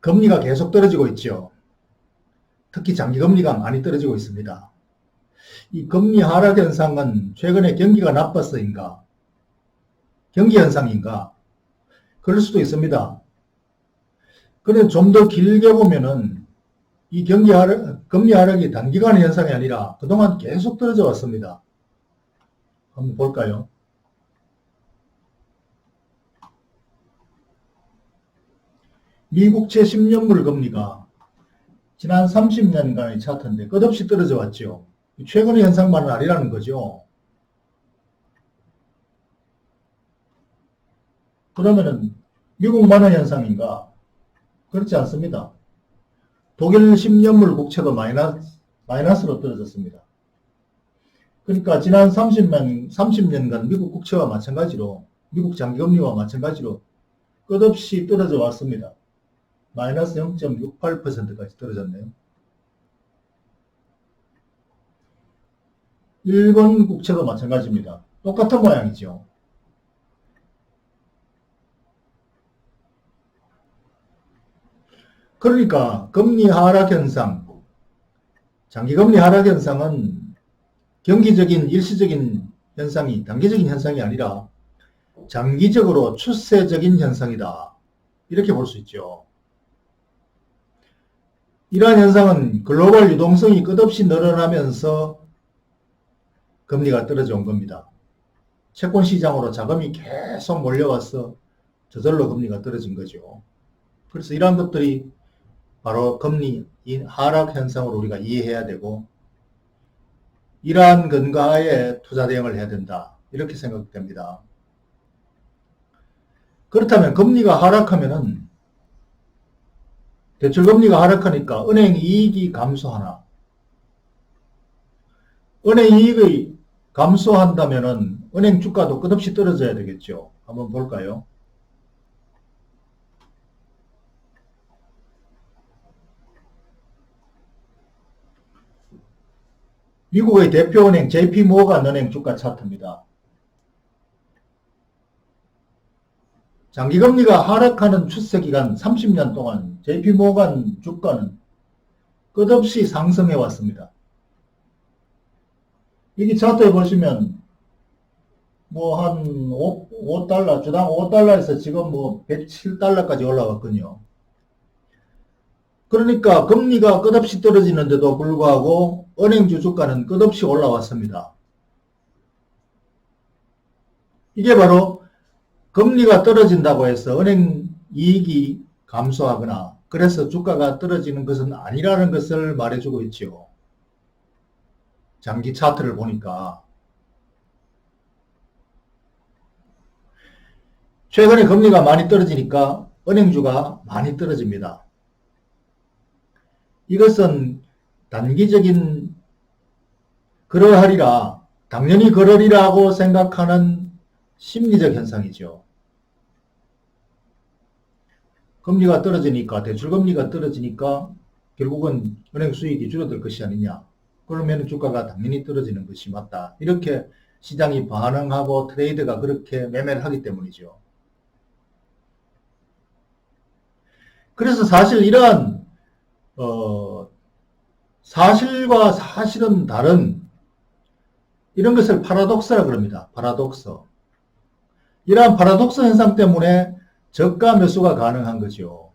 금리가 계속 떨어지고 있죠. 특히 장기금리가 많이 떨어지고 있습니다. 이 금리 하락 현상은 최근에 경기가 나빠서인가, 경기 현상인가, 그럴 수도 있습니다. 그런데 좀 더 길게 보면은 이 금리 하락이 단기간의 현상이 아니라 그동안 계속 떨어져 왔습니다. 한번 볼까요? 미국채 10년물 금리가 지난 30년간의 차트인데 끝없이 떨어져 왔죠. 최근의 현상만은 아니라는 거죠. 그러면은 미국 만화 현상인가? 그렇지 않습니다. 독일 10년물 국채도 마이너스로 떨어졌습니다. 그러니까 지난 30년간 미국 국채와 마찬가지로, 미국 장기금리와 마찬가지로 끝없이 떨어져 왔습니다. 마이너스 0.68%까지 떨어졌네요. 일본 국채도 마찬가지입니다. 똑같은 모양이죠. 그러니까 금리 하락 현상, 장기금리 하락 현상은 경기적인 일시적인 현상이 단기적인 현상이 아니라 장기적으로 추세적인 현상이다. 이렇게 볼 수 있죠. 이러한 현상은 글로벌 유동성이 끝없이 늘어나면서 금리가 떨어져 온 겁니다. 채권 시장으로 자금이 계속 몰려와서 저절로 금리가 떨어진 거죠. 그래서 이러한 것들이 바로 금리 하락 현상으로 우리가 이해해야 되고, 이러한 근거하에 투자 대응을 해야 된다. 이렇게 생각됩니다. 그렇다면 금리가 하락하면은, 대출금리가 하락하니까 은행 이익이 감소하나? 은행 이익이 감소한다면은 은행 주가도 끝없이 떨어져야 되겠죠. 한번 볼까요? 미국의 대표은행 JP모간 은행 주가 차트입니다. 장기금리가 하락하는 추세기간 30년 동안 JP모간 주가는 끝없이 상승해 왔습니다. 여기 차트에 보시면 뭐 한 5달러, 주당 5달러에서 지금 뭐 107달러까지 올라왔거든요. 그러니까 금리가 끝없이 떨어지는데도 불구하고 은행주 주가는 끝없이 올라왔습니다. 이게 바로 금리가 떨어진다고 해서 은행 이익이 감소하거나 그래서 주가가 떨어지는 것은 아니라는 것을 말해주고 있죠. 장기 차트를 보니까. 최근에 금리가 많이 떨어지니까 은행주가 많이 떨어집니다. 이것은 단기적인 그러하리라, 당연히 그러리라고 생각하는 심리적 현상이죠. 금리가 떨어지니까, 대출금리가 떨어지니까 결국은 은행 수익이 줄어들 것이 아니냐. 그러면 주가가 당연히 떨어지는 것이 맞다. 이렇게 시장이 반응하고 트레이드가 그렇게 매매를 하기 때문이죠. 그래서 사실 이러한 사실과 사실은 다른 이런 것을 파라독스라 그럽니다. 파라독스. 이러한 파라독스 현상 때문에 저가 매수가 가능한 거죠.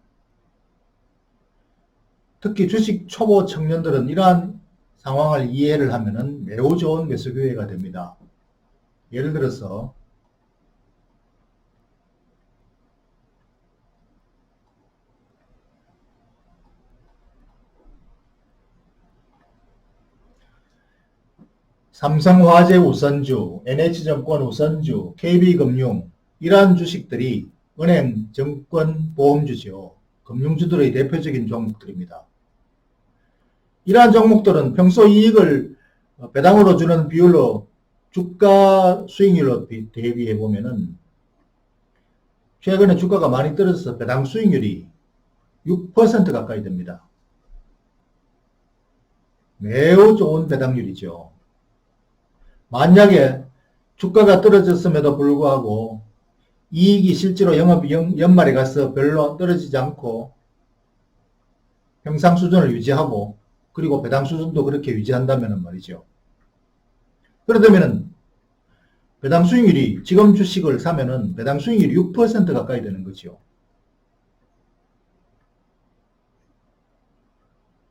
특히 주식 초보 청년들은 이러한 상황을 이해를 하면은 매우 좋은 매수 기회가 됩니다. 예를 들어서 삼성화재 우선주, NH증권 우선주, KB금융 이러한 주식들이 은행, 증권, 보험주죠. 금융주들의 대표적인 종목들입니다. 이러한 종목들은 평소 이익을 배당으로 주는 비율로 주가 수익률로 대비해 보면은 최근에 주가가 많이 떨어져서 배당 수익률이 6% 가까이 됩니다. 매우 좋은 배당률이죠. 만약에 주가가 떨어졌음에도 불구하고 이익이 실제로 연말에 가서 별로 떨어지지 않고 평상 수준을 유지하고 그리고 배당 수준도 그렇게 유지한다면 말이죠. 그러다면 배당 수익률이 지금 주식을 사면은 배당 수익률이 6% 가까이 되는 거죠.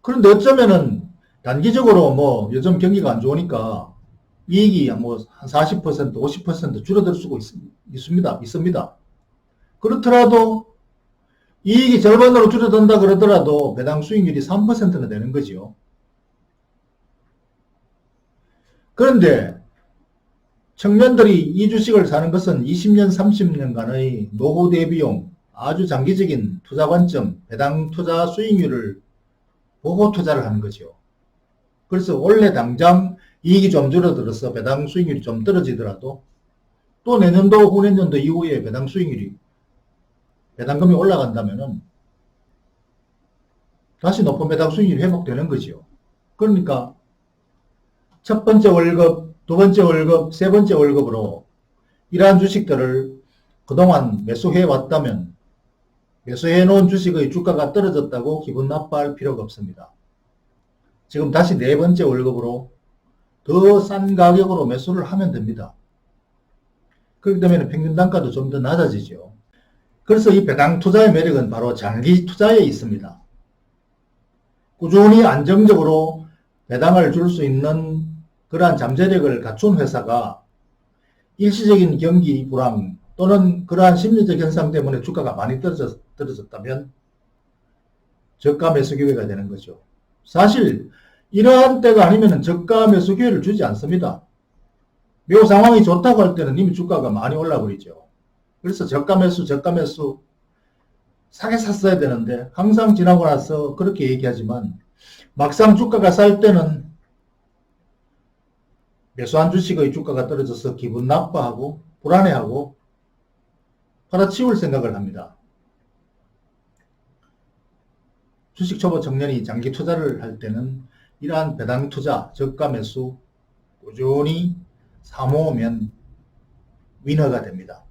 그런데 어쩌면은 단기적으로 뭐 요즘 경기가 안 좋으니까 이익이 뭐 한 40%, 50% 줄어들 수가 있습니다. 그렇더라도 이익이 절반으로 줄어든다 그러더라도 배당 수익률이 3%는 되는 거죠. 그런데 청년들이 이 주식을 사는 것은 20년, 30년간의 노후 대비용, 아주 장기적인 투자 관점, 배당 투자 수익률을 보고 투자를 하는 거죠. 그래서 원래 당장 이익이 좀 줄어들어서 배당 수익률이 좀 떨어지더라도 또 내년도, 후내년도 이후에 배당 수익률이, 배당금이 올라간다면은 다시 높은 배당 수익률이 회복되는 거죠. 그러니까 첫 번째 월급, 두 번째 월급, 세 번째 월급으로 이러한 주식들을 그동안 매수해 왔다면 매수해 놓은 주식의 주가가 떨어졌다고 기분 나빠할 필요가 없습니다. 지금 다시 네 번째 월급으로 더 싼 가격으로 매수를 하면 됩니다. 그렇기 때문에 평균 단가도 좀 더 낮아지죠. 그래서 이 배당 투자의 매력은 바로 장기 투자에 있습니다. 꾸준히 안정적으로 배당을 줄 수 있는 그러한 잠재력을 갖춘 회사가 일시적인 경기 불황 또는 그러한 심리적 현상 때문에 주가가 많이 떨어졌다면 저가 매수 기회가 되는 거죠. 사실 이러한 때가 아니면 저가 매수 기회를 주지 않습니다. 매우 상황이 좋다고 할 때는 이미 주가가 많이 올라버리죠. 그래서 저가 매수 싸게 샀어야 되는데 항상 지나고 나서 그렇게 얘기하지만 막상 주가가 쌀 때는 매수한 주식의 주가가 떨어져서 기분 나빠하고 불안해하고 팔아치울 생각을 합니다. 주식 초보 청년이 장기 투자를 할 때는 이러한 배당 투자, 저가 매수 꾸준히 사모으면 위너가 됩니다.